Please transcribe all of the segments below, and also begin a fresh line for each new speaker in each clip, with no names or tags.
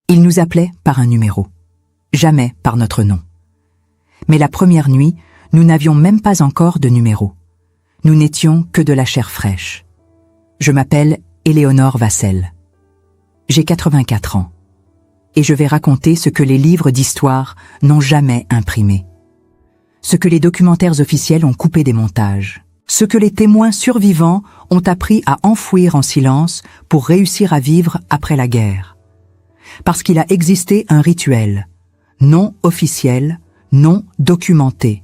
Il nous appelait par un numéro, jamais par notre nom. Mais la première nuit, nous n'avions même pas encore de numéro. Nous n'étions que de la chair fraîche. Je m'appelle Éléonore Vassel. J'ai 84 ans. Et je vais raconter ce que les livres d'histoire n'ont jamais imprimé. Ce que les documentaires officiels ont coupé des montages. Ce que les témoins survivants ont appris à enfouir en silence pour réussir à vivre après la guerre. Parce qu'il a existé un rituel, non officiel, non documenté,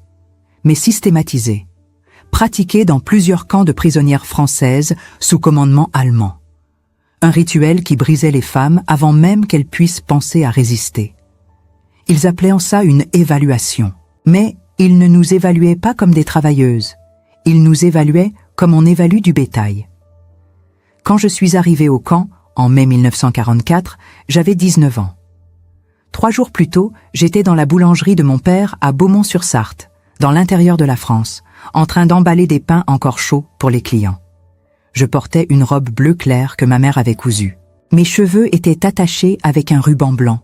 mais systématisé, pratiqué dans plusieurs camps de prisonnières françaises sous commandement allemand. Un rituel qui brisait les femmes avant même qu'elles puissent penser à résister. Ils appelaient en ça une évaluation. Mais ils ne nous évaluaient pas comme des travailleuses. Ils nous évaluaient comme on évalue du bétail. Quand je suis arrivée au camp, en mai 1944, j'avais 19 ans. 3 jours plus tôt, j'étais dans la boulangerie de mon père à Beaumont-sur-Sarthe, dans l'intérieur de la France, en train d'emballer des pains encore chauds pour les clients. Je portais une robe bleu clair que ma mère avait cousue. Mes cheveux étaient attachés avec un ruban blanc.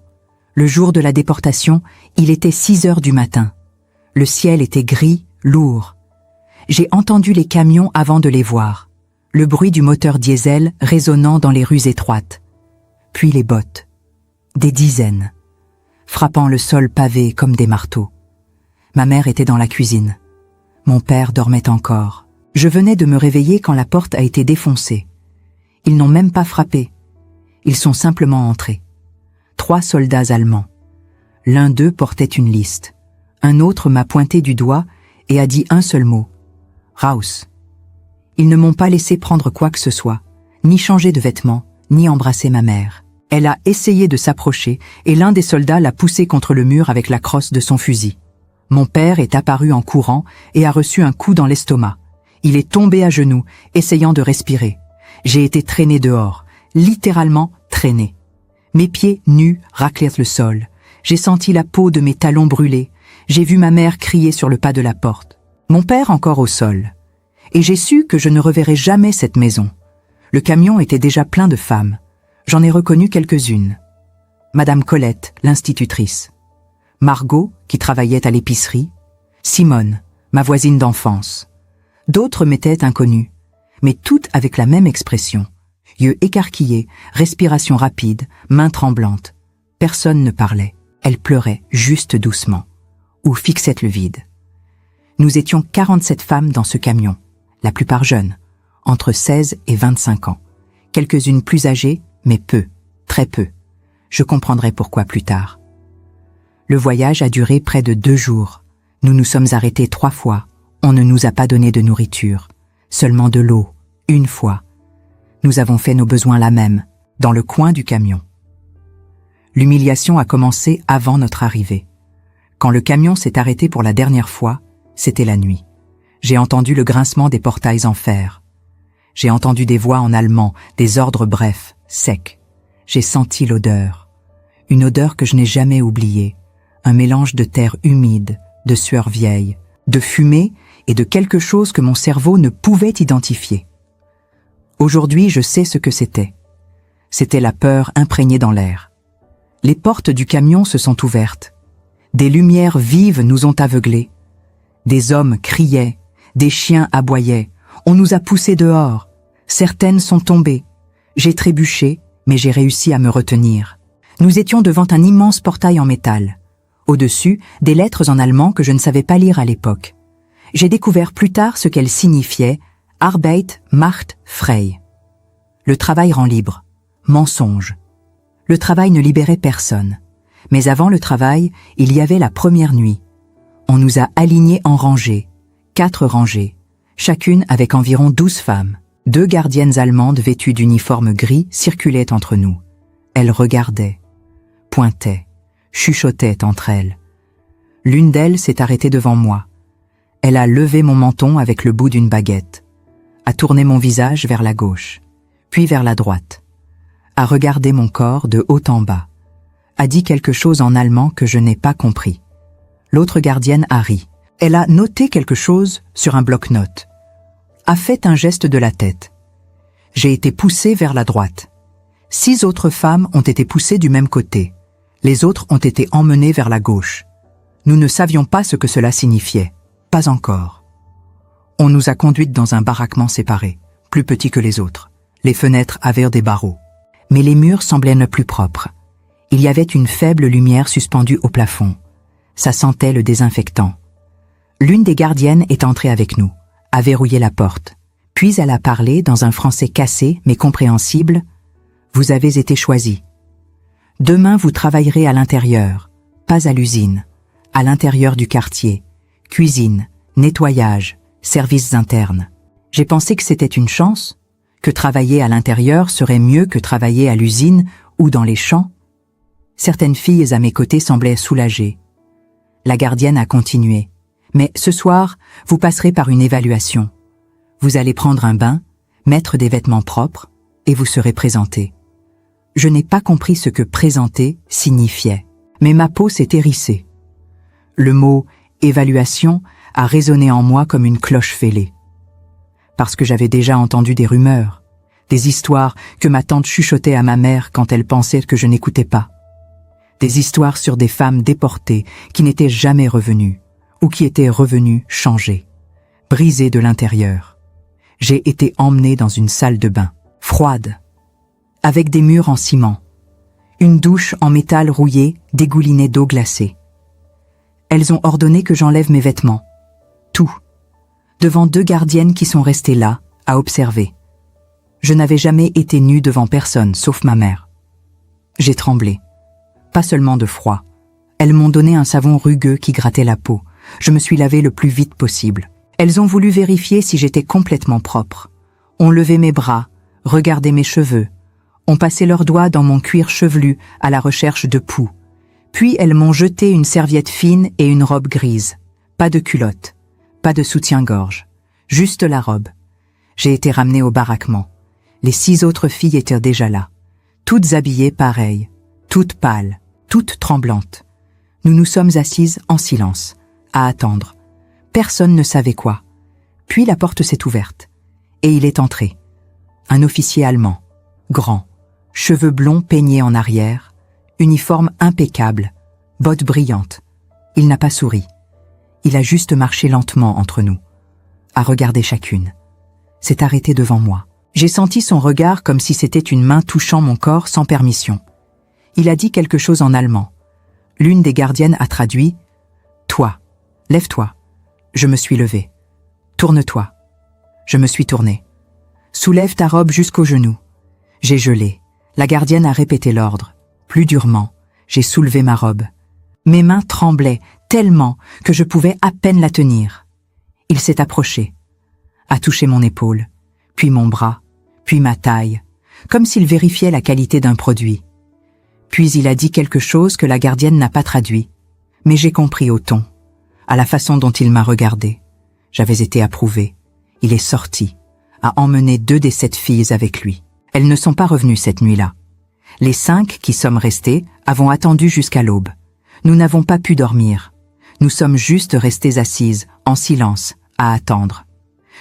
Le jour de la déportation, il était 6 heures du matin. Le ciel était gris, lourd. J'ai entendu les camions avant de les voir. Le bruit du moteur diesel résonnant dans les rues étroites. Puis les bottes. Des dizaines. Frappant le sol pavé comme des marteaux. Ma mère était dans la cuisine. Mon père dormait encore. Je venais de me réveiller quand la porte a été défoncée. Ils n'ont même pas frappé. Ils sont simplement entrés. 3 soldats allemands. L'un d'eux portait une liste. Un autre m'a pointé du doigt et a dit un seul mot. Raus. Ils ne m'ont pas laissé prendre quoi que ce soit, ni changer de vêtements, ni embrasser ma mère. Elle a essayé de s'approcher et l'un des soldats l'a poussée contre le mur avec la crosse de son fusil. Mon père est apparu en courant et a reçu un coup dans l'estomac. Il est tombé à genoux, essayant de respirer. J'ai été traîné dehors, littéralement traîné. Mes pieds nus raclèrent le sol. J'ai senti la peau de mes talons brûler. J'ai vu ma mère crier sur le pas de la porte. Mon père encore au sol. Et j'ai su que je ne reverrai jamais cette maison. Le camion était déjà plein de femmes. J'en ai reconnu quelques-unes. Madame Colette, l'institutrice. Margot, qui travaillait à l'épicerie. Simone, ma voisine d'enfance. D'autres m'étaient inconnus, mais toutes avec la même expression. Yeux écarquillés, respiration rapide, mains tremblantes. Personne ne parlait. Elles pleuraient juste doucement. Ou fixaient le vide. Nous étions 47 femmes dans ce camion, la plupart jeunes, entre 16 et 25 ans. Quelques-unes plus âgées, mais peu, très peu. Je comprendrai pourquoi plus tard. Le voyage a duré près de 2 jours. Nous nous sommes arrêtés 3 fois. On ne nous a pas donné de nourriture, seulement de l'eau, 1 fois. Nous avons fait nos besoins là même, dans le coin du camion. L'humiliation a commencé avant notre arrivée. Quand le camion s'est arrêté pour la dernière fois, c'était la nuit. J'ai entendu le grincement des portails en fer. J'ai entendu des voix en allemand, des ordres brefs, secs. J'ai senti l'odeur. Une odeur que je n'ai jamais oubliée. Un mélange de terre humide, de sueur vieille, de fumée et de quelque chose que mon cerveau ne pouvait identifier. Aujourd'hui, je sais ce que c'était. C'était la peur imprégnée dans l'air. Les portes du camion se sont ouvertes. Des lumières vives nous ont aveuglés. Des hommes criaient, des chiens aboyaient. On nous a poussés dehors. Certaines sont tombées. J'ai trébuché, mais j'ai réussi à me retenir. Nous étions devant un immense portail en métal. Au-dessus, des lettres en allemand que je ne savais pas lire à l'époque. J'ai découvert plus tard ce qu'elles signifiaient « Arbeit macht frei ». Le travail rend libre. Mensonge. Le travail ne libérait personne. Mais avant le travail, il y avait la première nuit. On nous a alignés en rangées, 4 rangées, chacune avec environ 12 femmes. 2 gardiennes allemandes vêtues d'uniformes gris circulaient entre nous. Elles regardaient, pointaient, chuchotaient entre elles. L'une d'elles s'est arrêtée devant moi. Elle a levé mon menton avec le bout d'une baguette, a tourné mon visage vers la gauche, puis vers la droite, a regardé mon corps de haut en bas, a dit quelque chose en allemand que je n'ai pas compris. L'autre gardienne a ri. Elle a noté quelque chose sur un bloc-notes, a fait un geste de la tête. J'ai été poussé vers la droite. 6 autres femmes ont été poussées du même côté. Les autres ont été emmenées vers la gauche. Nous ne savions pas ce que cela signifiait. Pas encore. On nous a conduites dans un baraquement séparé, plus petit que les autres. Les fenêtres avaient des barreaux. Mais les murs semblaient ne plus propres. Il y avait une faible lumière suspendue au plafond. Ça sentait le désinfectant. L'une des gardiennes est entrée avec nous, a verrouillé la porte. Puis elle a parlé dans un français cassé mais compréhensible. « Vous avez été choisis. Demain, vous travaillerez à l'intérieur, pas à l'usine, à l'intérieur du quartier, cuisine, nettoyage, services internes. » J'ai pensé que c'était une chance, que travailler à l'intérieur serait mieux que travailler à l'usine ou dans les champs. Certaines filles à mes côtés semblaient soulagées. La gardienne a continué. « Mais ce soir, vous passerez par une évaluation. Vous allez prendre un bain, mettre des vêtements propres et vous serez présenté. » Je n'ai pas compris ce que « présenter » signifiait, mais ma peau s'est hérissée. Le mot « évaluation » a résonné en moi comme une cloche fêlée. Parce que j'avais déjà entendu des rumeurs, des histoires que ma tante chuchotait à ma mère quand elle pensait que je n'écoutais pas. Des histoires sur des femmes déportées qui n'étaient jamais revenues, ou qui étaient revenues changées, brisées de l'intérieur. J'ai été emmenée dans une salle de bain, froide, avec des murs en ciment. Une douche en métal rouillé dégoulinait d'eau glacée. Elles ont ordonné que j'enlève mes vêtements. Tout. Devant 2 gardiennes qui sont restées là, à observer. Je n'avais jamais été nue devant personne, sauf ma mère. J'ai tremblé. Pas seulement de froid. Elles m'ont donné un savon rugueux qui grattait la peau. Je me suis lavée le plus vite possible. Elles ont voulu vérifier si j'étais complètement propre. On levait mes bras, regardait mes cheveux. On passait leurs doigts dans mon cuir chevelu à la recherche de poux. Puis elles m'ont jeté une serviette fine et une robe grise. Pas de culotte, pas de soutien-gorge, juste la robe. J'ai été ramenée au baraquement. Les 6 autres filles étaient déjà là, toutes habillées pareil, toutes pâles, toutes tremblantes. Nous nous sommes assises en silence, à attendre. Personne ne savait quoi. Puis la porte s'est ouverte, et il est entré. Un officier allemand, grand, cheveux blonds peignés en arrière, uniforme impeccable, bottes brillantes. Il n'a pas souri. Il a juste marché lentement entre nous, à regarder chacune. S'est arrêté devant moi. J'ai senti son regard comme si c'était une main touchant mon corps sans permission. Il a dit quelque chose en allemand. L'une des gardiennes a traduit « Toi, lève-toi ». Je me suis levée. « Tourne-toi ». Je me suis tournée. « Soulève ta robe jusqu'aux genoux ». J'ai gelé. La gardienne a répété l'ordre. Plus durement, j'ai soulevé ma robe. Mes mains tremblaient tellement que je pouvais à peine la tenir. Il s'est approché, a touché mon épaule, puis mon bras, puis ma taille, comme s'il vérifiait la qualité d'un produit. Puis il a dit quelque chose que la gardienne n'a pas traduit, mais j'ai compris au ton, à la façon dont il m'a regardé. J'avais été approuvée. Il est sorti, a emmené 2 des 7 filles avec lui. Elles ne sont pas revenues cette nuit-là. Les 5 qui sommes restés avons attendu jusqu'à l'aube. Nous n'avons pas pu dormir. Nous sommes juste restées assises, en silence, à attendre,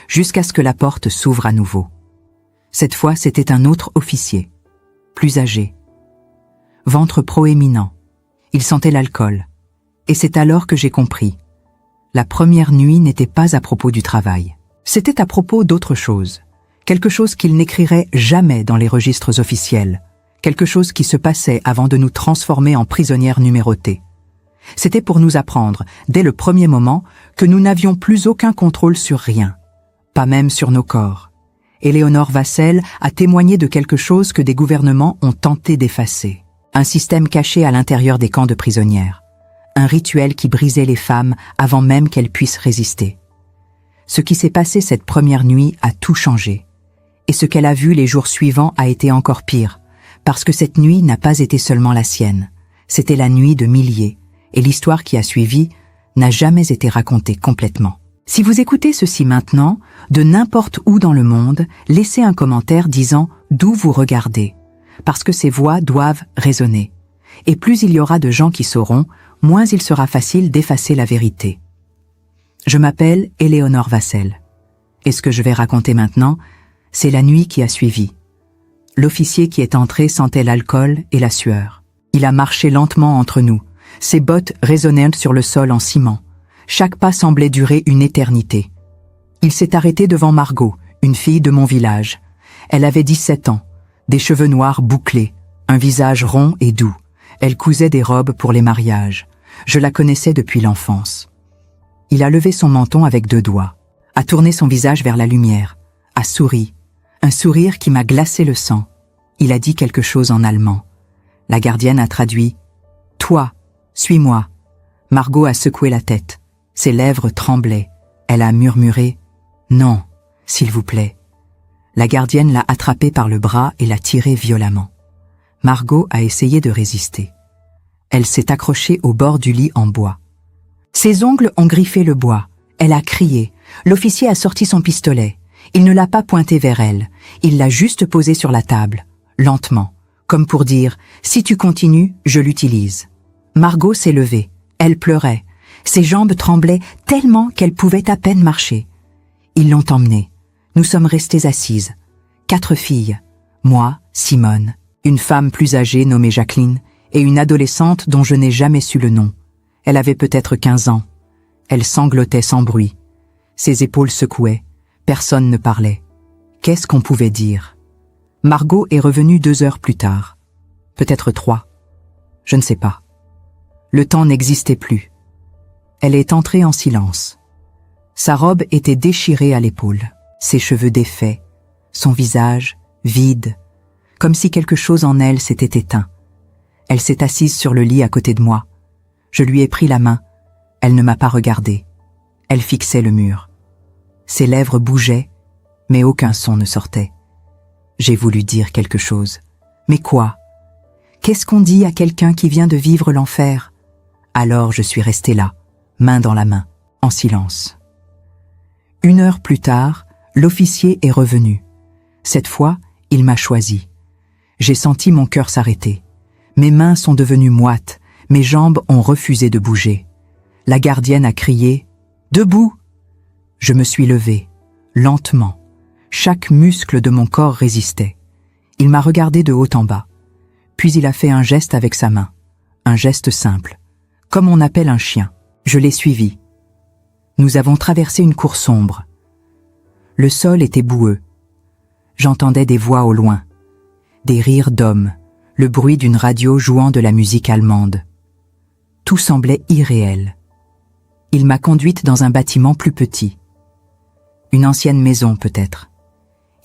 jusqu'à ce que la porte s'ouvre à nouveau. Cette fois, c'était un autre officier, plus âgé. Ventre proéminent. Il sentait l'alcool. Et c'est alors que j'ai compris. La première nuit n'était pas à propos du travail. C'était à propos d'autre chose. Quelque chose qu'il n'écrirait jamais dans les registres officiels. Quelque chose qui se passait avant de nous transformer en prisonnières numérotées. C'était pour nous apprendre, dès le premier moment, que nous n'avions plus aucun contrôle sur rien. Pas même sur nos corps. Éléonore Vassel a témoigné de quelque chose que des gouvernements ont tenté d'effacer. Un système caché à l'intérieur des camps de prisonnières. Un rituel qui brisait les femmes avant même qu'elles puissent résister. Ce qui s'est passé cette première nuit a tout changé. Et ce qu'elle a vu les jours suivants a été encore pire, parce que cette nuit n'a pas été seulement la sienne. C'était la nuit de milliers, et l'histoire qui a suivi n'a jamais été racontée complètement. Si vous écoutez ceci maintenant, de n'importe où dans le monde, laissez un commentaire disant d'où vous regardez, parce que ces voix doivent résonner. Et plus il y aura de gens qui sauront, moins il sera facile d'effacer la vérité. Je m'appelle Éléonore Vassel. Et ce que je vais raconter maintenant, c'est la nuit qui a suivi. l'officier qui est entré sentait l'alcool et la sueur. Il a marché lentement entre nous. Ses bottes résonnaient sur le sol en ciment. Chaque pas semblait durer une éternité. Il s'est arrêté devant Margot, une fille de mon village. Elle avait 17 ans, des cheveux noirs bouclés, un visage rond et doux. Elle cousait des robes pour les mariages. Je la connaissais depuis l'enfance. Il a levé son menton avec 2 doigts, a tourné son visage vers la lumière, a souri, un sourire qui m'a glacé le sang. Il a dit quelque chose en allemand. La gardienne a traduit « Toi, suis-moi ». Margot a secoué la tête. Ses lèvres tremblaient. Elle a murmuré « Non, s'il vous plaît ». La gardienne l'a attrapée par le bras et l'a tirée violemment. Margot a essayé de résister. Elle s'est accrochée au bord du lit en bois. Ses ongles ont griffé le bois. Elle a crié. L'officier a sorti son pistolet. Il ne l'a pas pointé vers elle. Il l'a juste posé sur la table, lentement, comme pour dire « Si tu continues, je l'utilise ». Margot s'est levée. Elle pleurait. Ses jambes tremblaient tellement qu'elle pouvait à peine marcher. Ils l'ont emmenée. Nous sommes restées assises. 4 filles. Moi, Simone, une femme plus âgée nommée Jacqueline et une adolescente dont je n'ai jamais su le nom. Elle avait peut-être 15 ans. Elle sanglotait sans bruit. Ses épaules secouaient. Personne ne parlait. Qu'est-ce qu'on pouvait dire? Margot est revenue 2 heures plus tard. Peut-être 3. Je ne sais pas. Le temps n'existait plus. Elle est entrée en silence. Sa robe était déchirée à l'épaule, ses cheveux défaits, son visage vide, comme si quelque chose en elle s'était éteint. Elle s'est assise sur le lit à côté de moi. Je lui ai pris la main. Elle ne m'a pas regardée. Elle fixait le mur. Ses lèvres bougeaient, mais aucun son ne sortait. J'ai voulu dire quelque chose. Mais quoi? Qu'est-ce qu'on dit à quelqu'un qui vient de vivre l'enfer? Alors je suis restée là, main dans la main, en silence. 1 heure plus tard, l'officier est revenu. Cette fois, il m'a choisi. J'ai senti mon cœur s'arrêter. Mes mains sont devenues moites, mes jambes ont refusé de bouger. La gardienne a crié « Debout !» Je me suis levée, lentement. Chaque muscle de mon corps résistait. Il m'a regardé de haut en bas. Puis il a fait un geste avec sa main. Un geste simple. Comme on appelle un chien. Je l'ai suivi. Nous avons traversé une cour sombre. Le sol était boueux. J'entendais des voix au loin. Des rires d'hommes. Le bruit d'une radio jouant de la musique allemande. Tout semblait irréel. Il m'a conduite dans un bâtiment plus petit. Une ancienne maison peut-être.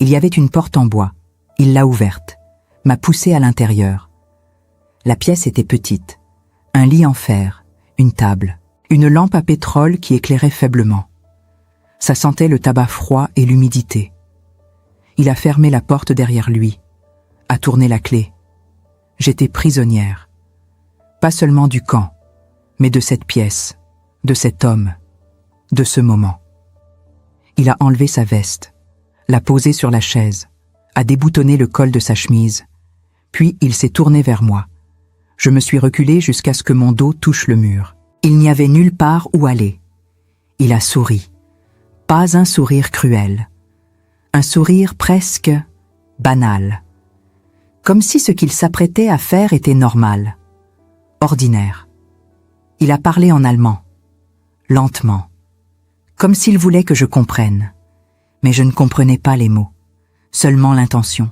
Il y avait une porte en bois. Il l'a ouverte, m'a poussée à l'intérieur. La pièce était petite. Un lit en fer, une table, une lampe à pétrole qui éclairait faiblement. Ça sentait le tabac froid et l'humidité. Il a fermé la porte derrière lui, a tourné la clé. J'étais prisonnière. Pas seulement du camp, mais de cette pièce, de cet homme, de ce moment. Il a enlevé sa veste, l'a posée sur la chaise, a déboutonné le col de sa chemise, puis il s'est tourné vers moi. Je me suis reculée jusqu'à ce que mon dos touche le mur. Il n'y avait nulle part où aller. Il a souri. Pas un sourire cruel. Un sourire presque banal. Comme si ce qu'il s'apprêtait à faire était normal, ordinaire. Il a parlé en allemand, lentement, comme s'il voulait que je comprenne. Mais je ne comprenais pas les mots, seulement l'intention.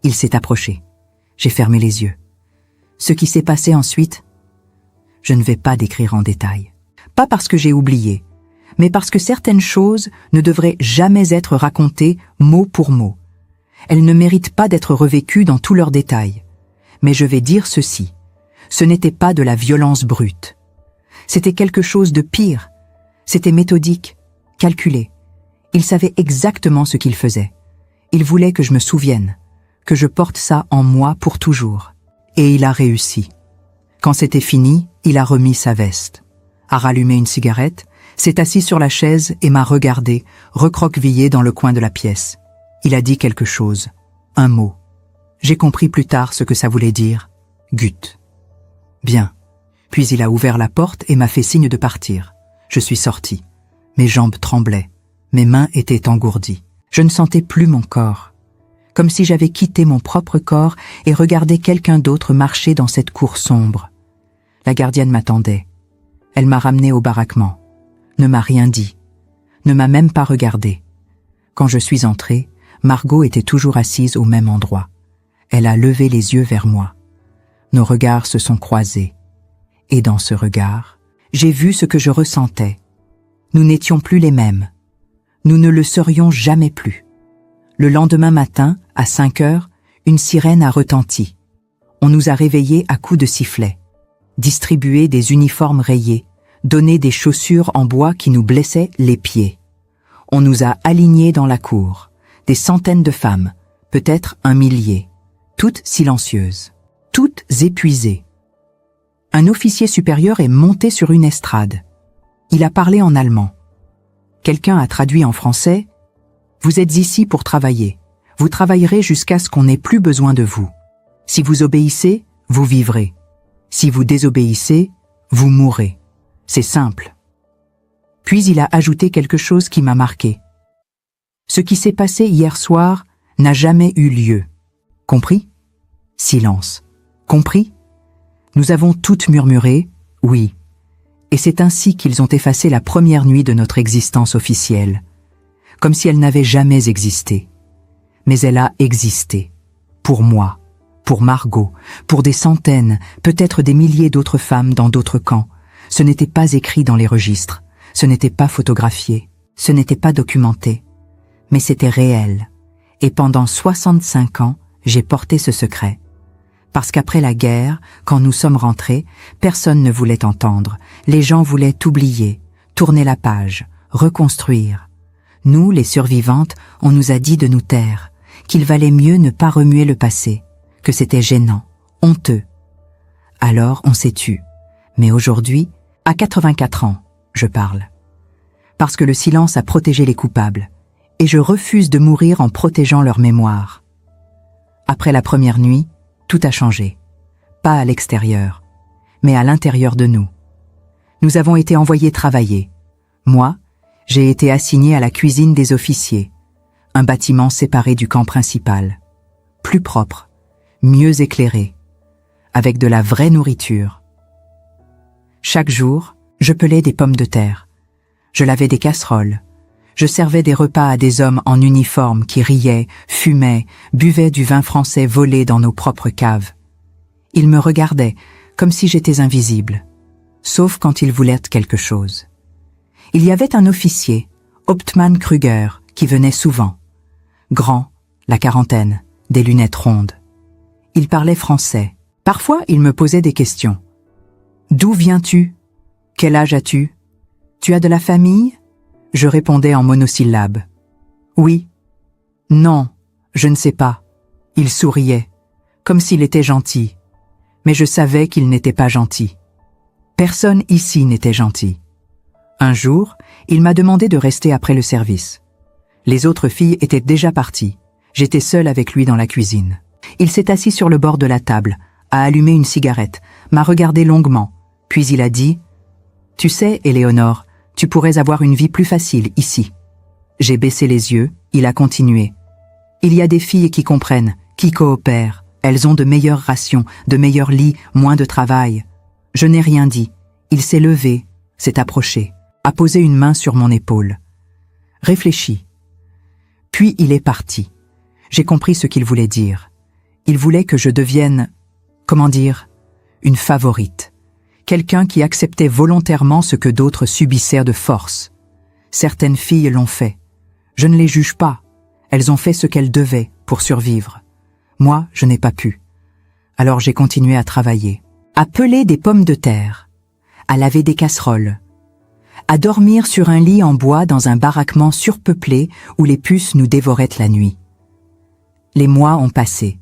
Il s'est approché. J'ai fermé les yeux. Ce qui s'est passé ensuite, je ne vais pas décrire en détail. Pas parce que j'ai oublié, mais parce que certaines choses ne devraient jamais être racontées mot pour mot. Elles ne méritent pas d'être revécues dans tous leurs détails. Mais je vais dire ceci. Ce n'était pas de la violence brute. C'était quelque chose de pire. C'était méthodique, calculé. Il savait exactement ce qu'il faisait. Il voulait que je me souvienne, que je porte ça en moi pour toujours. Et il a réussi. Quand c'était fini, il a remis sa veste, a rallumé une cigarette, s'est assis sur la chaise et m'a regardé, recroquevillé dans le coin de la pièce. Il a dit quelque chose, un mot. J'ai compris plus tard ce que ça voulait dire. Gut. Bien. Puis il a ouvert la porte et m'a fait signe de partir. Je suis sortie. Mes jambes tremblaient. Mes mains étaient engourdies. Je ne sentais plus mon corps. comme si j'avais quitté mon propre corps et regardé quelqu'un d'autre marcher dans cette cour sombre. La gardienne m'attendait. Elle m'a ramené au baraquement, ne m'a rien dit, ne m'a même pas regardé. Quand je suis entrée, Margot était toujours assise au même endroit. Elle a levé les yeux vers moi. Nos regards se sont croisés. Et dans ce regard, j'ai vu ce que je ressentais. Nous n'étions plus les mêmes. Nous ne le serions jamais plus. Le lendemain matin, à 5 heures, une sirène a retenti. On nous a réveillés à coups de sifflet, distribué des uniformes rayés, donné des chaussures en bois qui nous blessaient les pieds. On nous a alignés dans la cour, des centaines de femmes, peut-être 1 millier, toutes silencieuses, toutes épuisées. Un officier supérieur est monté sur une estrade. Il a parlé en allemand. Quelqu'un a traduit en français « Vous êtes ici pour travailler. Vous travaillerez jusqu'à ce qu'on n'ait plus besoin de vous. Si vous obéissez, vous vivrez. Si vous désobéissez, vous mourrez. C'est simple. » Puis il a ajouté quelque chose qui m'a marqué. « Ce qui s'est passé hier soir n'a jamais eu lieu. Compris ? » Silence. « Compris ? » Nous avons toutes murmuré « oui ». Et c'est ainsi qu'ils ont effacé la première nuit de notre existence officielle, comme si elle n'avait jamais existé. Mais elle a existé. Pour moi, pour Margot, pour des centaines, peut-être des milliers d'autres femmes dans d'autres camps. Ce n'était pas écrit dans les registres, ce n'était pas photographié, ce n'était pas documenté. Mais c'était réel. Et pendant 65 ans, j'ai porté ce secret. Parce qu'après la guerre, quand nous sommes rentrés, personne ne voulait entendre. Les gens voulaient oublier, tourner la page, reconstruire. Nous, les survivantes, on nous a dit de nous taire, qu'il valait mieux ne pas remuer le passé, que c'était gênant, honteux. Alors on s'est tu. Mais aujourd'hui, à 84 ans, je parle. Parce que le silence a protégé les coupables, et je refuse de mourir en protégeant leur mémoire. Après la première nuit, tout a changé. Pas à l'extérieur, mais à l'intérieur de nous. Nous avons été envoyés travailler. Moi, j'ai été assigné à la cuisine des officiers, un bâtiment séparé du camp principal. Plus propre, mieux éclairé, avec de la vraie nourriture. Chaque jour, je pelais des pommes de terre. Je lavais des casseroles. Je servais des repas à des hommes en uniforme qui riaient, fumaient, buvaient du vin français volé dans nos propres caves. Ils me regardaient comme si j'étais invisible, sauf quand ils voulaient quelque chose. Il y avait un officier, Hauptmann Krüger, qui venait souvent. Grand, la quarantaine, des lunettes rondes. Il parlait français. Parfois, il me posait des questions. « D'où viens-tu ? Quel âge as-tu ? Tu as de la famille ? » Je répondais en monosyllabes. « Oui. »« Non, je ne sais pas. » Il souriait, comme s'il était gentil. Mais je savais qu'il n'était pas gentil. Personne ici n'était gentil. Un jour, il m'a demandé de rester après le service. Les autres filles étaient déjà parties. J'étais seule avec lui dans la cuisine. Il s'est assis sur le bord de la table, a allumé une cigarette, m'a regardé longuement, puis il a dit « Tu sais, Éléonore, tu pourrais avoir une vie plus facile ici. » J'ai baissé les yeux, il a continué. « Il y a des filles qui comprennent, qui coopèrent. Elles ont de meilleures rations, de meilleurs lits, moins de travail. » Je n'ai rien dit. Il s'est levé, s'est approché, a posé une main sur mon épaule. Réfléchis. Puis il est parti. J'ai compris ce qu'il voulait dire. Il voulait que je devienne, comment dire, une favorite. Quelqu'un qui acceptait volontairement ce que d'autres subissaient de force. Certaines filles l'ont fait. Je ne les juge pas. Elles ont fait ce qu'elles devaient pour survivre. Moi, je n'ai pas pu. Alors j'ai continué à travailler, à peler des pommes de terre, à laver des casseroles, à dormir sur un lit en bois dans un baraquement surpeuplé où les puces nous dévoraient la nuit. Les mois ont passé.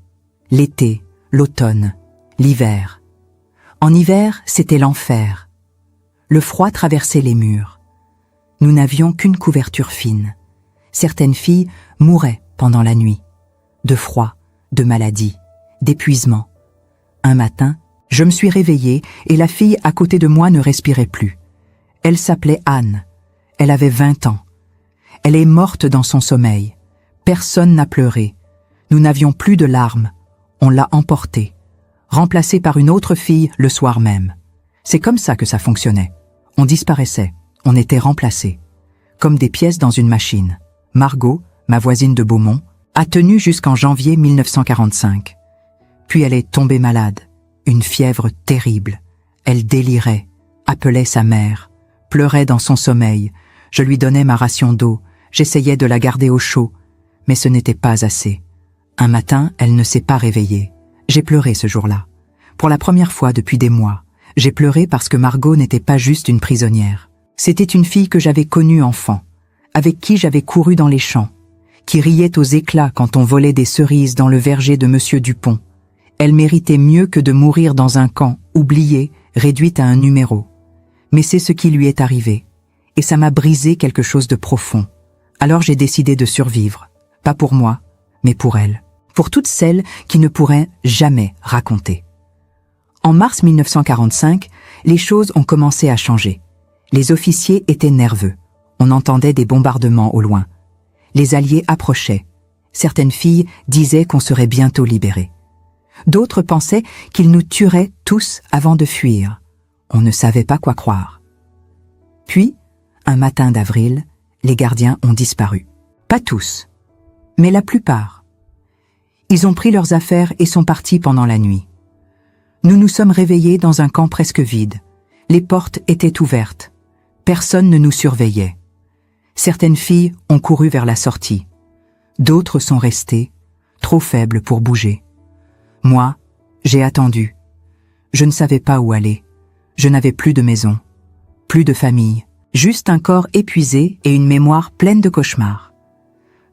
L'été, l'automne, l'hiver. En hiver, c'était l'enfer. Le froid traversait les murs. Nous n'avions qu'une couverture fine. Certaines filles mouraient pendant la nuit. De froid, de maladie, d'épuisement. Un matin, je me suis réveillée et la fille à côté de moi ne respirait plus. Elle s'appelait Anne. Elle avait 20 ans. Elle est morte dans son sommeil. Personne n'a pleuré. Nous n'avions plus de larmes. On l'a emportée, remplacée par une autre fille le soir même. C'est comme ça que ça fonctionnait. On disparaissait, on était remplacés, comme des pièces dans une machine. Margot, ma voisine de Beaumont, a tenu jusqu'en janvier 1945. Puis elle est tombée malade, une fièvre terrible. Elle délirait, appelait sa mère, pleurait dans son sommeil. Je lui donnais ma ration d'eau, j'essayais de la garder au chaud, mais ce n'était pas assez. Un matin, elle ne s'est pas réveillée. J'ai pleuré ce jour-là. Pour la première fois depuis des mois, j'ai pleuré parce que Margot n'était pas juste une prisonnière. C'était une fille que j'avais connue enfant, avec qui j'avais couru dans les champs, qui riait aux éclats quand on volait des cerises dans le verger de Monsieur Dupont. Elle méritait mieux que de mourir dans un camp, oubliée, réduite à un numéro. Mais c'est ce qui lui est arrivé, et ça m'a brisé quelque chose de profond. Alors j'ai décidé de survivre, pas pour moi, mais pour elle, pour toutes celles qui ne pourraient jamais raconter. En mars 1945, les choses ont commencé à changer. Les officiers étaient nerveux. On entendait des bombardements au loin. Les Alliés approchaient. Certaines filles disaient qu'on serait bientôt libérés. D'autres pensaient qu'ils nous tueraient tous avant de fuir. On ne savait pas quoi croire. Puis, un matin d'avril, les gardiens ont disparu. Pas tous, mais la plupart. Ils ont pris leurs affaires et sont partis pendant la nuit. Nous nous sommes réveillés dans un camp presque vide. Les portes étaient ouvertes. Personne ne nous surveillait. Certaines filles ont couru vers la sortie. D'autres sont restées, trop faibles pour bouger. Moi, j'ai attendu. Je ne savais pas où aller. Je n'avais plus de maison, plus de famille, juste un corps épuisé et une mémoire pleine de cauchemars.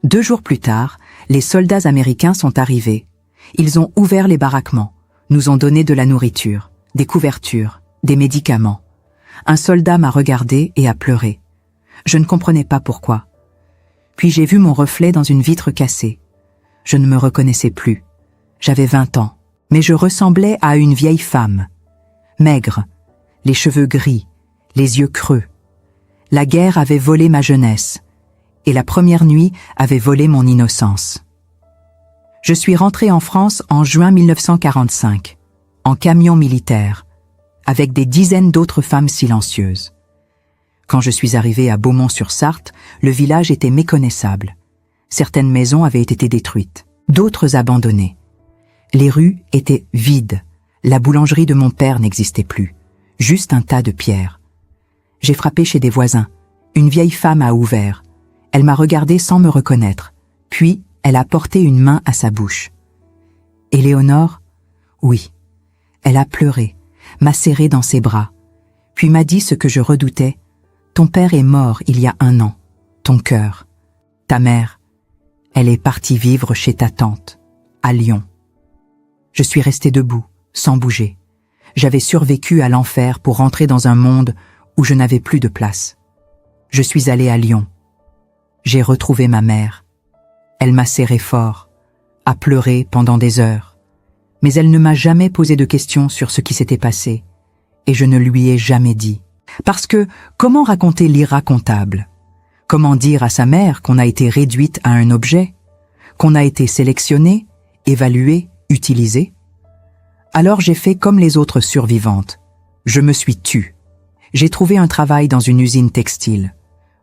2 jours plus tard, les soldats américains sont arrivés. Ils ont ouvert les baraquements, nous ont donné de la nourriture, des couvertures, des médicaments. Un soldat m'a regardé et a pleuré. Je ne comprenais pas pourquoi. Puis j'ai vu mon reflet dans une vitre cassée. Je ne me reconnaissais plus. J'avais 20 ans, mais je ressemblais à une vieille femme. Maigre, les cheveux gris, les yeux creux. La guerre avait volé ma jeunesse, et la première nuit avait volé mon innocence. Je suis rentré en France en juin 1945, en camion militaire, avec des dizaines d'autres femmes silencieuses. Quand je suis arrivé à Beaumont-sur-Sarthe, le village était méconnaissable. Certaines maisons avaient été détruites, d'autres abandonnées. Les rues étaient vides. La boulangerie de mon père n'existait plus. Juste un tas de pierres. J'ai frappé chez des voisins. Une vieille femme a ouvert. Elle m'a regardé sans me reconnaître. Puis, elle a porté une main à sa bouche. Éléonore? Oui. Elle a pleuré, m'a serré dans ses bras, puis m'a dit ce que je redoutais. Ton père est mort il y a 1 an. Ton cœur. Ta mère, elle est partie vivre chez ta tante, à Lyon. Je suis resté debout, sans bouger. J'avais survécu à l'enfer pour rentrer dans un monde où je n'avais plus de place. Je suis allé à Lyon. J'ai retrouvé ma mère. Elle m'a serré fort, a pleuré pendant des heures. Mais elle ne m'a jamais posé de questions sur ce qui s'était passé, et je ne lui ai jamais dit. Parce que, comment raconter l'irracontable? Comment dire à sa mère qu'on a été réduite à un objet? Qu'on a été sélectionnée, évaluée, utilisée? Alors j'ai fait comme les autres survivantes. Je me suis tue. J'ai trouvé un travail dans une usine textile.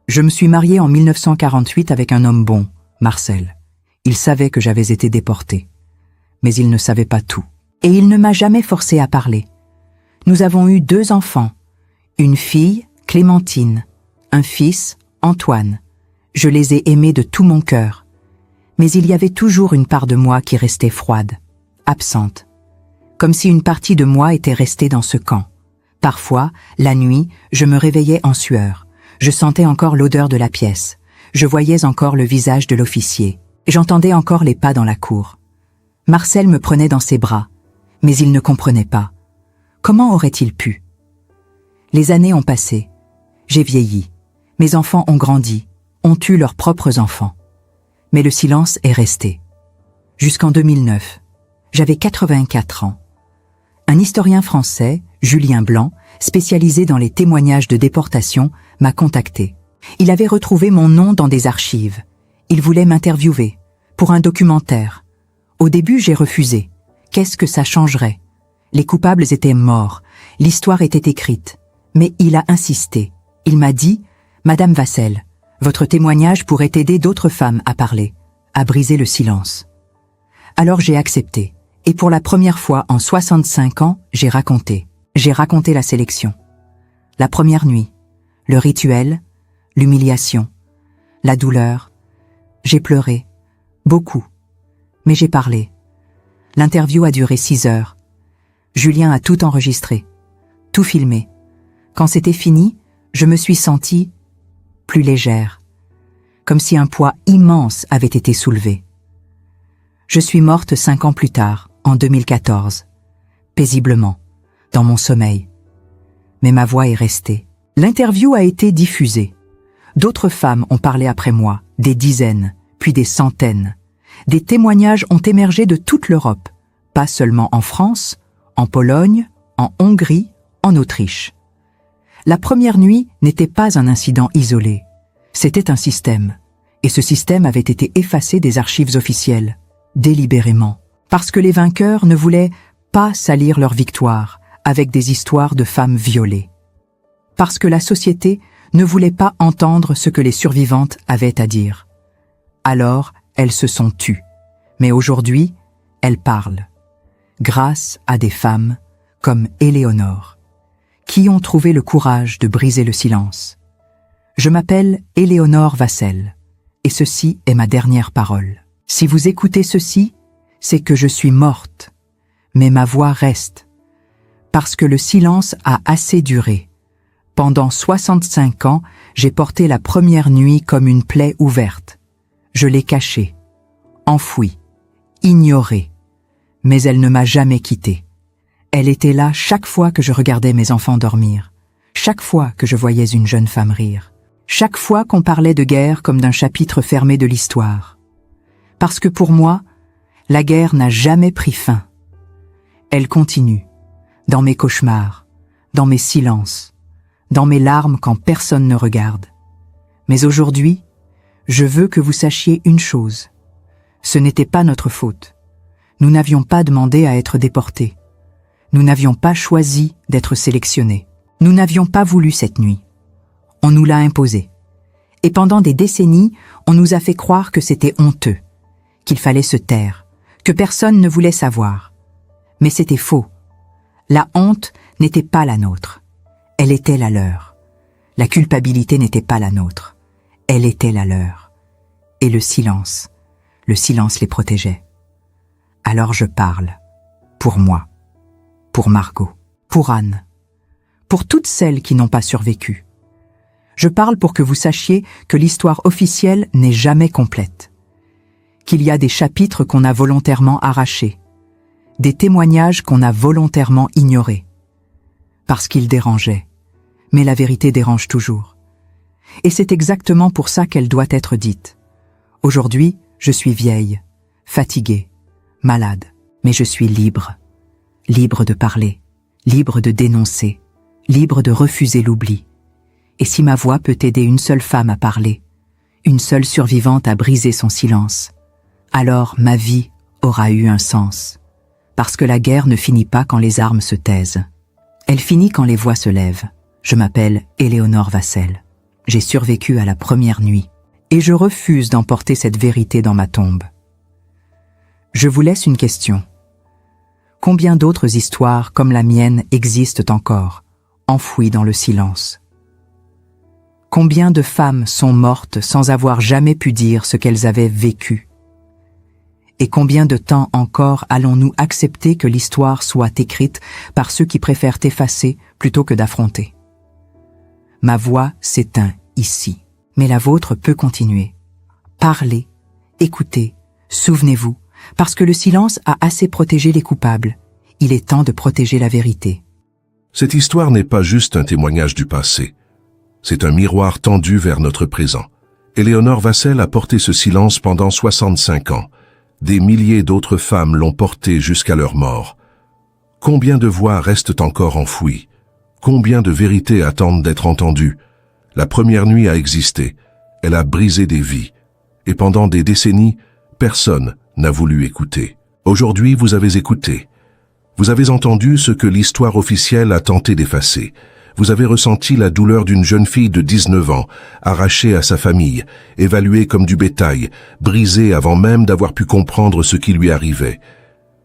Je me suis mariée en 1948 avec un homme bon, Marcel. Il savait que j'avais été déportée. Mais il ne savait pas tout. Et il ne m'a jamais forcé à parler. Nous avons eu 2 enfants. Une fille, Clémentine. Un fils, Antoine. Je les ai aimés de tout mon cœur. Mais il y avait toujours une part de moi qui restait froide, absente. Comme si une partie de moi était restée dans ce camp. Parfois, la nuit, je me réveillais en sueur. Je sentais encore l'odeur de la pièce. Je voyais encore le visage de l'officier. J'entendais encore les pas dans la cour. Marcel me prenait dans ses bras, mais il ne comprenait pas. Comment aurait-il pu? Les années ont passé. J'ai vieilli. Mes enfants ont grandi, ont eu leurs propres enfants. Mais le silence est resté. Jusqu'en 2009. J'avais 84 ans. Un historien français, Julien Blanc, spécialisé dans les témoignages de déportation, m'a contacté. Il avait retrouvé mon nom dans des archives. Il voulait m'interviewer, pour un documentaire. Au début, j'ai refusé. Qu'est-ce que ça changerait? Les coupables étaient morts, l'histoire était écrite. Mais il a insisté. Il m'a dit « Madame Vassel, votre témoignage pourrait aider d'autres femmes à parler, à briser le silence. » Alors j'ai accepté. Et pour la première fois en 65 ans, j'ai raconté. J'ai raconté la sélection. La première nuit, le rituel, l'humiliation, la douleur. J'ai pleuré. Beaucoup. Mais j'ai parlé. L'interview a duré 6 heures. Julien a tout enregistré, tout filmé. Quand c'était fini, je me suis sentie plus légère, comme si un poids immense avait été soulevé. Je suis morte 5 ans plus tard, en 2014, paisiblement, dans mon sommeil. Mais ma voix est restée. L'interview a été diffusée. D'autres femmes ont parlé après moi, des dizaines, puis des centaines. Des témoignages ont émergé de toute l'Europe, pas seulement en France, en Pologne, en Hongrie, en Autriche. La première nuit n'était pas un incident isolé. C'était un système. Et ce système avait été effacé des archives officielles, délibérément, parce que les vainqueurs ne voulaient pas salir leur victoire avec des histoires de femmes violées. Parce que la société ne voulait pas entendre ce que les survivantes avaient à dire. Alors, elles se sont tues. Mais aujourd'hui, elles parlent. Grâce à des femmes comme Éléonore, qui ont trouvé le courage de briser le silence. Je m'appelle Éléonore Vassel, et ceci est ma dernière parole. Si vous écoutez ceci, c'est que je suis morte, mais ma voix reste, parce que le silence a assez duré. Pendant 65 ans, j'ai porté la première nuit comme une plaie ouverte. Je l'ai cachée, enfouie, ignorée, mais elle ne m'a jamais quittée. Elle était là chaque fois que je regardais mes enfants dormir, chaque fois que je voyais une jeune femme rire, chaque fois qu'on parlait de guerre comme d'un chapitre fermé de l'histoire. Parce que pour moi, la guerre n'a jamais pris fin. Elle continue, dans mes cauchemars, dans mes silences, dans mes larmes quand personne ne regarde. Mais aujourd'hui, je veux que vous sachiez une chose. Ce n'était pas notre faute. Nous n'avions pas demandé à être déportés. Nous n'avions pas choisi d'être sélectionnés. Nous n'avions pas voulu cette nuit. On nous l'a imposée. Et pendant des décennies, on nous a fait croire que c'était honteux, qu'il fallait se taire, que personne ne voulait savoir. Mais c'était faux. La honte n'était pas la nôtre. Elle était la leur. La culpabilité n'était pas la nôtre. Elle était la leur. Et le silence les protégeait. Alors je parle. Pour moi. Pour Margot. Pour Anne. Pour toutes celles qui n'ont pas survécu. Je parle pour que vous sachiez que l'histoire officielle n'est jamais complète. Qu'il y a des chapitres qu'on a volontairement arrachés. Des témoignages qu'on a volontairement ignorés. Parce qu'ils dérangeaient. Mais la vérité dérange toujours. Et c'est exactement pour ça qu'elle doit être dite. Aujourd'hui, je suis vieille, fatiguée, malade, mais je suis libre. Libre de parler, libre de dénoncer, libre de refuser l'oubli. Et si ma voix peut aider une seule femme à parler, une seule survivante à briser son silence, alors ma vie aura eu un sens. Parce que la guerre ne finit pas quand les armes se taisent. Elle finit quand les voix se lèvent. Je m'appelle Éléonore Vassel. J'ai survécu à la première nuit. Et je refuse d'emporter cette vérité dans ma tombe. Je vous laisse une question. Combien d'autres histoires comme la mienne existent encore, enfouies dans le silence? Combien de femmes sont mortes sans avoir jamais pu dire ce qu'elles avaient vécu? Et combien de temps encore allons-nous accepter que l'histoire soit écrite par ceux qui préfèrent effacer plutôt que d'affronter? Ma voix s'éteint ici, mais la vôtre peut continuer. Parlez, écoutez, souvenez-vous, parce que le silence a assez protégé les coupables. Il est temps de protéger la vérité.
Cette histoire n'est pas juste un témoignage du passé. C'est un miroir tendu vers notre présent. Éléonore Vassel a porté ce silence pendant 65 ans. Des milliers d'autres femmes l'ont porté jusqu'à leur mort. Combien de voix restent encore enfouies? Combien de vérités attendent d'être entendues? La première nuit a existé. Elle a brisé des vies. Et pendant des décennies, personne n'a voulu écouter. Aujourd'hui, vous avez écouté. Vous avez entendu ce que l'histoire officielle a tenté d'effacer. Vous avez ressenti la douleur d'une jeune fille de 19 ans, arrachée à sa famille, évaluée comme du bétail, brisée avant même d'avoir pu comprendre ce qui lui arrivait.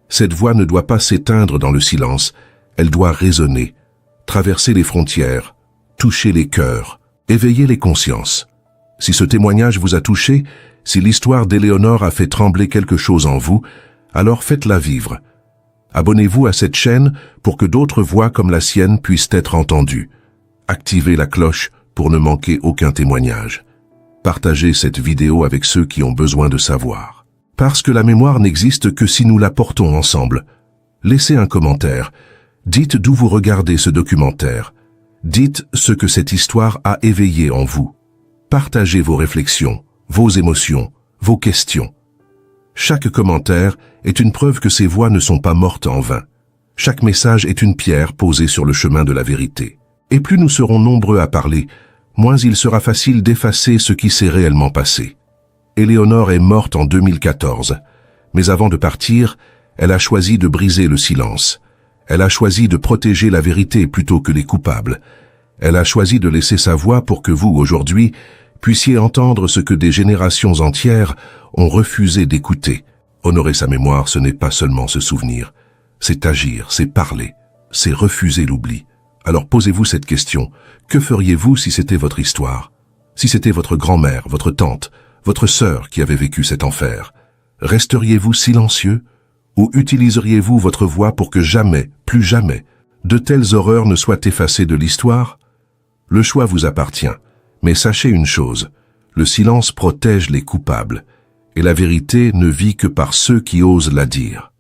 Cette voix ne doit pas s'éteindre dans le silence, elle doit résonner, traverser les frontières, toucher les cœurs, éveiller les consciences. Si ce témoignage vous a touché, si l'histoire d'Éléonore a fait trembler quelque chose en vous, alors faites-la vivre. Abonnez-vous à cette chaîne pour que d'autres voix comme la sienne puissent être entendues. Activez la cloche pour ne manquer aucun témoignage. Partagez cette vidéo avec ceux qui ont besoin de savoir. Parce que la mémoire n'existe que si nous la portons ensemble. Laissez un commentaire. Dites d'où vous regardez ce documentaire. Dites ce que cette histoire a éveillé en vous. Partagez vos réflexions, vos émotions, vos questions. Chaque commentaire est une preuve que ces voix ne sont pas mortes en vain. Chaque message est une pierre posée sur le chemin de la vérité. Et plus nous serons nombreux à parler, moins il sera facile d'effacer ce qui s'est réellement passé. Éléonore est morte en 2014, mais avant de partir, elle a choisi de briser le silence. Elle a choisi de protéger la vérité plutôt que les coupables. Elle a choisi de laisser sa voix pour que vous, aujourd'hui, puissiez entendre ce que des générations entières ont refusé d'écouter. Honorer sa mémoire, ce n'est pas seulement se souvenir, c'est agir, c'est parler, c'est refuser l'oubli. Alors posez-vous cette question, que feriez-vous si c'était votre histoire? Si c'était votre grand-mère, votre tante, votre sœur qui avait vécu cet enfer? Resteriez-vous silencieux? Ou utiliseriez-vous votre voix pour que jamais, plus jamais, de telles horreurs ne soient effacées de l'histoire? Le choix vous appartient. Mais sachez une chose, le silence protège les coupables, et la vérité ne vit que par ceux qui osent la dire.